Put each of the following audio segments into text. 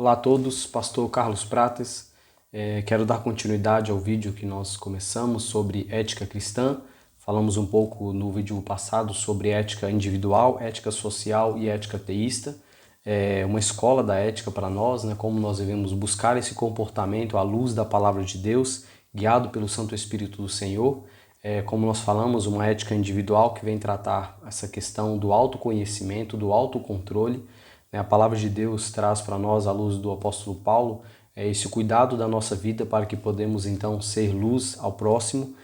Olá a todos, Pastor Carlos Prates. Quero dar continuidade ao vídeo que nós começamos sobre ética cristã. Falamos um pouco no vídeo passado sobre ética individual, ética social e ética teísta. Uma escola da ética para nós, né? Como nós devemos buscar esse comportamento à luz da palavra de Deus, guiado pelo Santo Espírito do Senhor. Como nós falamos, uma ética individual que vem tratar essa questão do autoconhecimento, do autocontrole. A palavra de Deus traz para nós, à luz do apóstolo Paulo, esse cuidado da nossa vida para que podemos então ser luz ao próximo.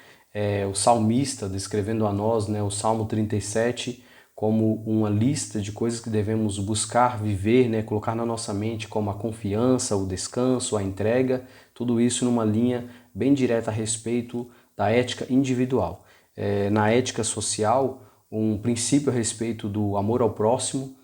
O salmista descrevendo a nós, o Salmo 37, como uma lista de coisas que devemos buscar, viver, colocar na nossa mente, como a confiança, o descanso, a entrega, tudo isso numa linha bem direta a respeito da ética individual. Na ética social, um princípio a respeito do amor ao próximo.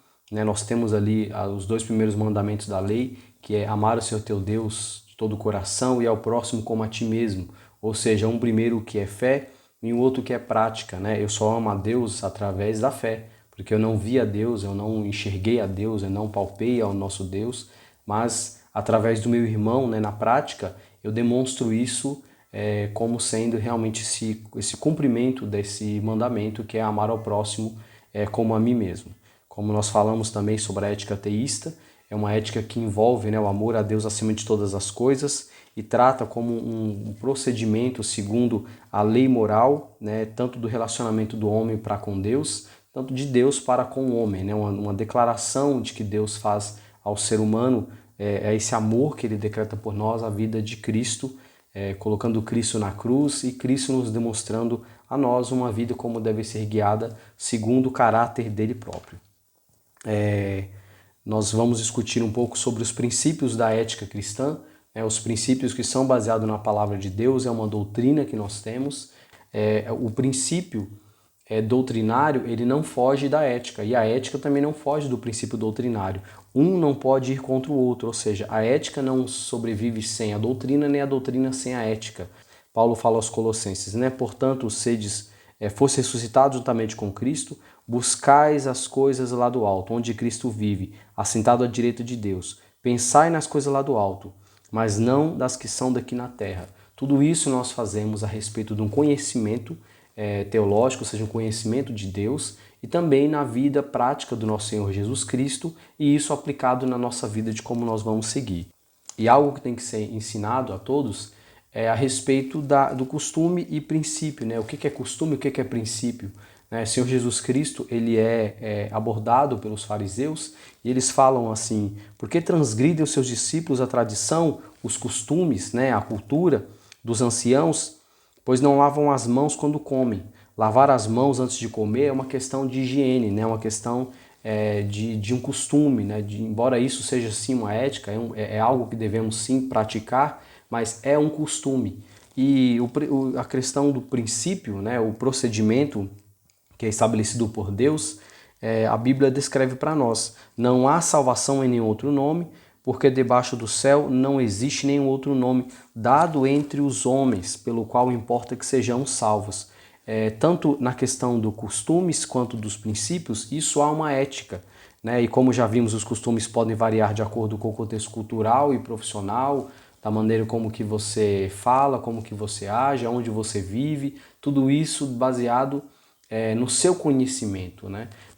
Nós temos ali os 2 primeiros mandamentos da lei, que é amar o Senhor teu Deus de todo o coração e ao próximo como a ti mesmo. Ou seja, um primeiro que é fé e um outro que é prática. Eu só amo a Deus através da fé, porque eu não vi a Deus, eu não enxerguei a Deus, eu não palpei ao nosso Deus, mas através do meu irmão, na prática, eu demonstro isso como sendo realmente esse cumprimento desse mandamento, que é amar ao próximo como a mim mesmo. Como nós falamos também sobre a ética teísta, é uma ética que envolve o amor a Deus acima de todas as coisas e trata como um procedimento segundo a lei moral, tanto do relacionamento do homem para com Deus, tanto de Deus para com o homem. Uma declaração de que Deus faz ao ser humano, é esse amor que ele decreta por nós, a vida de Cristo, colocando Cristo na cruz e Cristo nos demonstrando a nós uma vida como deve ser guiada segundo o caráter dele próprio. Nós vamos discutir um pouco sobre os princípios da ética cristã, os princípios que são baseados na palavra de Deus, é uma doutrina que nós temos. O princípio doutrinário, ele não foge da ética, e a ética também não foge do princípio doutrinário. Um não pode ir contra o outro, ou seja, a ética não sobrevive sem a doutrina, nem a doutrina sem a ética. Paulo fala aos Colossenses, portanto, fosse ressuscitado juntamente com Cristo, buscais as coisas lá do alto, onde Cristo vive, assentado à direita de Deus. Pensai nas coisas lá do alto, mas não das que são daqui na terra. Tudo isso nós fazemos a respeito de um conhecimento teológico, ou seja, um conhecimento de Deus, e também na vida prática do nosso Senhor Jesus Cristo, e isso aplicado na nossa vida de como nós vamos seguir. E algo que tem que ser ensinado a todos é a respeito do costume e princípio, O que é costume e o que é princípio. O Senhor Jesus Cristo, ele é abordado pelos fariseus e eles falam assim: por que transgridem os seus discípulos a tradição, os costumes, a cultura dos anciãos, pois não lavam as mãos quando comem? Lavar as mãos antes de comer é uma questão de higiene, é uma questão de um costume, embora isso seja sim uma ética, é algo que devemos sim praticar, mas é um costume. E a questão do princípio, o procedimento que é estabelecido por Deus, a Bíblia descreve para nós: não há salvação em nenhum outro nome, porque debaixo do céu não existe nenhum outro nome dado entre os homens, pelo qual importa que sejamos salvos. Tanto na questão dos costumes quanto dos princípios, isso há uma ética. E como já vimos, os costumes podem variar de acordo com o contexto cultural e profissional, da maneira como que você fala, como que você age, onde você vive, tudo isso baseado no seu conhecimento,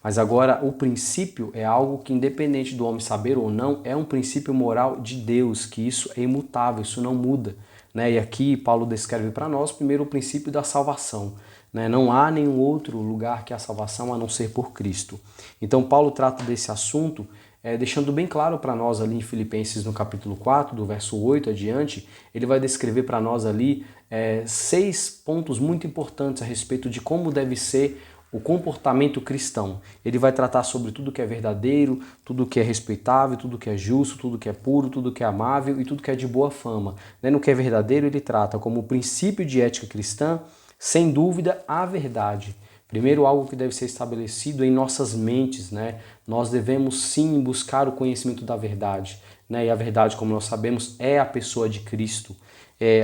Mas agora o princípio é algo que, independente do homem saber ou não, é um princípio moral de Deus, que isso é imutável, isso não muda, E aqui Paulo descreve para nós primeiro o princípio da salvação, Não há nenhum outro lugar que a salvação a não ser por Cristo. Então Paulo trata desse assunto deixando bem claro para nós ali em Filipenses no capítulo 4, do verso 8 adiante, ele vai descrever para nós ali 6 pontos muito importantes a respeito de como deve ser o comportamento cristão. Ele vai tratar sobre tudo que é verdadeiro, tudo que é respeitável, tudo que é justo, tudo que é puro, tudo que é amável e tudo que é de boa fama. No que é verdadeiro, ele trata como princípio de ética cristã, sem dúvida, a verdade. Primeiro, algo que deve ser estabelecido em nossas mentes, Nós devemos sim buscar o conhecimento da verdade, E a verdade, como nós sabemos, é a pessoa de Cristo.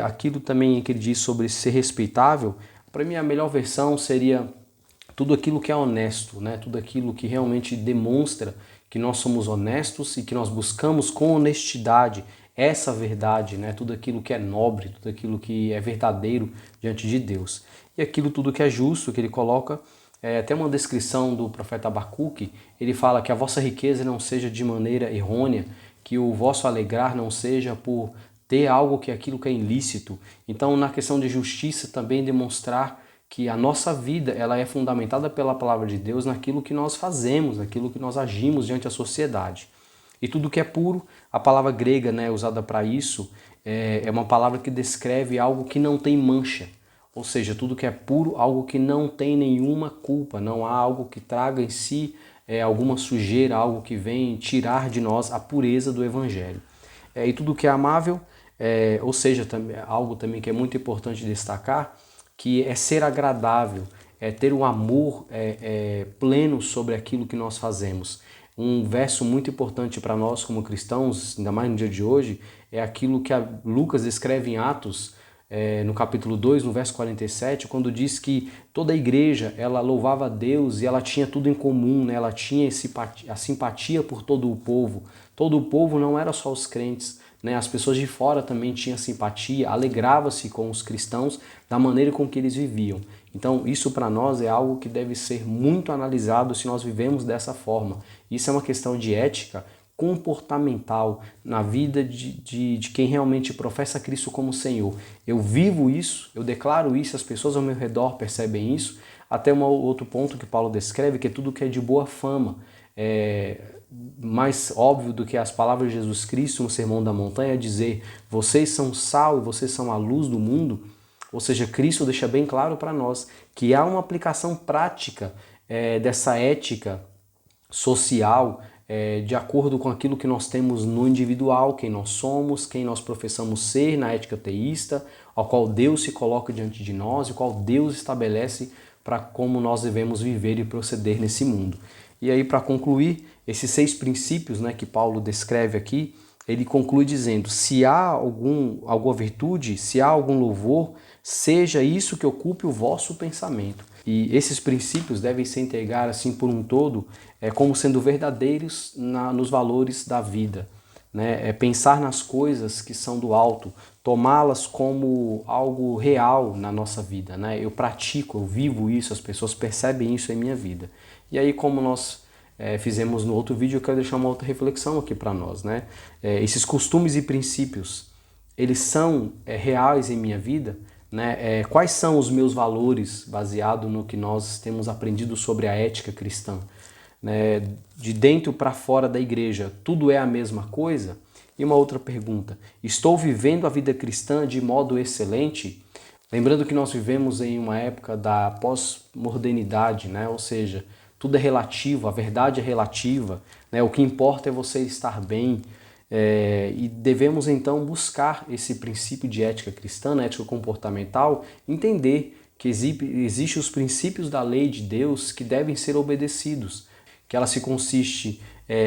Aquilo também que ele diz sobre ser respeitável, para mim a melhor versão seria tudo aquilo que é honesto, Tudo aquilo que realmente demonstra que nós somos honestos e que nós buscamos com honestidade essa verdade, né? Tudo aquilo que é nobre, tudo aquilo que é verdadeiro diante de Deus. E aquilo tudo que é justo, que ele coloca, até uma descrição do profeta Abacuque, ele fala que a vossa riqueza não seja de maneira errônea, que o vosso alegrar não seja por ter algo que aquilo que é ilícito. Então, na questão de justiça, também demonstrar que a nossa vida ela é fundamentada pela palavra de Deus naquilo que nós fazemos, naquilo que nós agimos diante da sociedade. E tudo que é puro, a palavra grega, né, usada para isso, é uma palavra que descreve algo que não tem mancha. Ou seja, tudo que é puro, algo que não tem nenhuma culpa, não há algo que traga em si alguma sujeira, algo que vem tirar de nós a pureza do Evangelho. E tudo que é amável, ou seja, algo também que é muito importante destacar, que é ser agradável, é ter um amor pleno sobre aquilo que nós fazemos. Um verso muito importante para nós como cristãos, ainda mais no dia de hoje, é aquilo que Lucas descreve em Atos, no capítulo 2, no verso 47, quando diz que toda a igreja ela louvava a Deus e ela tinha tudo em comum, né? Ela tinha a simpatia por todo o povo. Todo o povo não era só os crentes, né? As pessoas de fora também tinham simpatia, alegrava-se com os cristãos da maneira com que eles viviam. Então isso para nós é algo que deve ser muito analisado se nós vivemos dessa forma. Isso é uma questão de ética comportamental na vida de quem realmente professa Cristo como Senhor. Eu vivo isso, eu declaro isso, as pessoas ao meu redor percebem isso, até um outro ponto que Paulo descreve, que é tudo que é de boa fama. Mais óbvio do que as palavras de Jesus Cristo no Sermão da Montanha é dizer: vocês são sal e vocês são a luz do mundo. Ou seja, Cristo deixa bem claro para nós que há uma aplicação prática dessa ética social de acordo com aquilo que nós temos no individual, quem nós somos, quem nós professamos ser na ética teísta, ao qual Deus se coloca diante de nós e o qual Deus estabelece para como nós devemos viver e proceder nesse mundo. E aí, para concluir, esses 6 princípios, né, que Paulo descreve aqui, ele conclui dizendo: se há alguma virtude, se há algum louvor, seja isso que ocupe o vosso pensamento. E esses princípios devem se integrar assim por um todo, como sendo verdadeiros nos valores da vida. Né? Pensar nas coisas que são do alto, tomá-las como algo real na nossa vida. Né? Eu pratico, eu vivo isso, as pessoas percebem isso em minha vida. E aí, como nós fizemos no outro vídeo, eu quero deixar uma outra reflexão aqui para nós. Né? Esses costumes e princípios, eles são reais em minha vida? Né? Quais são os meus valores baseado no que nós temos aprendido sobre a ética cristã? Né? De dentro para fora da igreja, tudo é a mesma coisa? E uma outra pergunta: estou vivendo a vida cristã de modo excelente? Lembrando que nós vivemos em uma época da pós-modernidade, né? Ou seja, tudo é relativo, a verdade é relativa, né? O que importa é você estar bem. E devemos então buscar esse princípio de ética cristã, ética comportamental, entender que existem os princípios da lei de Deus que devem ser obedecidos, que ela se consiste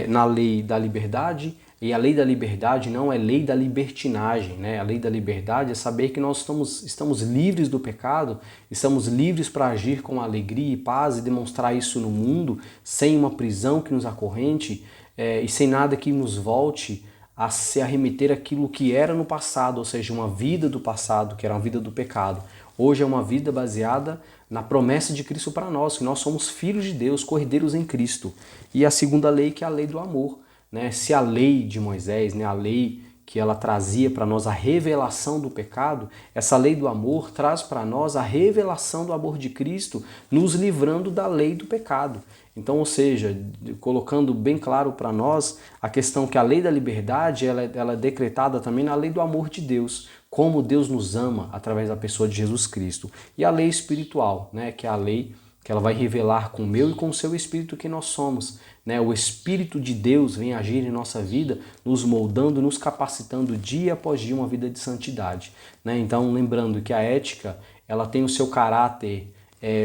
na lei da liberdade, e a lei da liberdade não é lei da libertinagem, né? A lei da liberdade é saber que nós estamos livres do pecado, estamos livres para agir com alegria e paz e demonstrar isso no mundo, sem uma prisão que nos acorrente e sem nada que nos volte a se arremeter aquilo que era no passado, ou seja, uma vida do passado, que era uma vida do pecado. Hoje é uma vida baseada na promessa de Cristo para nós, que nós somos filhos de Deus, cordeiros em Cristo. E a segunda lei, que é a lei do amor. Né? Se a lei de Moisés, né, a lei que ela trazia para nós a revelação do pecado, essa lei do amor traz para nós a revelação do amor de Cristo, nos livrando da lei do pecado. Então, ou seja, colocando bem claro para nós a questão que a lei da liberdade ela é decretada também na lei do amor de Deus, como Deus nos ama através da pessoa de Jesus Cristo. E a lei espiritual, né, que é a lei que ela vai revelar com o meu e com o seu espírito quem nós somos. Né? O Espírito de Deus vem agir em nossa vida, nos moldando, nos capacitando dia após dia uma vida de santidade. Né? Então, lembrando que a ética ela tem o seu caráter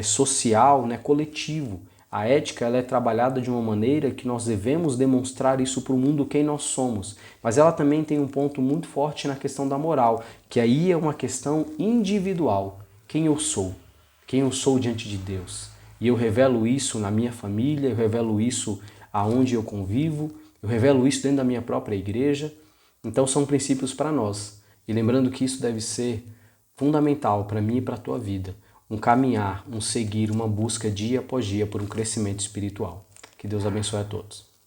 social, né, coletivo. A ética ela é trabalhada de uma maneira que nós devemos demonstrar isso para o mundo quem nós somos. Mas ela também tem um ponto muito forte na questão da moral, que aí é uma questão individual. Quem eu sou? Quem eu sou diante de Deus? E eu revelo isso na minha família, eu revelo isso aonde eu convivo, eu revelo isso dentro da minha própria igreja. Então são princípios para nós. E lembrando que isso deve ser fundamental para mim e para a tua vida. Um caminhar, um seguir, uma busca dia após dia por um crescimento espiritual. Que Deus abençoe a todos.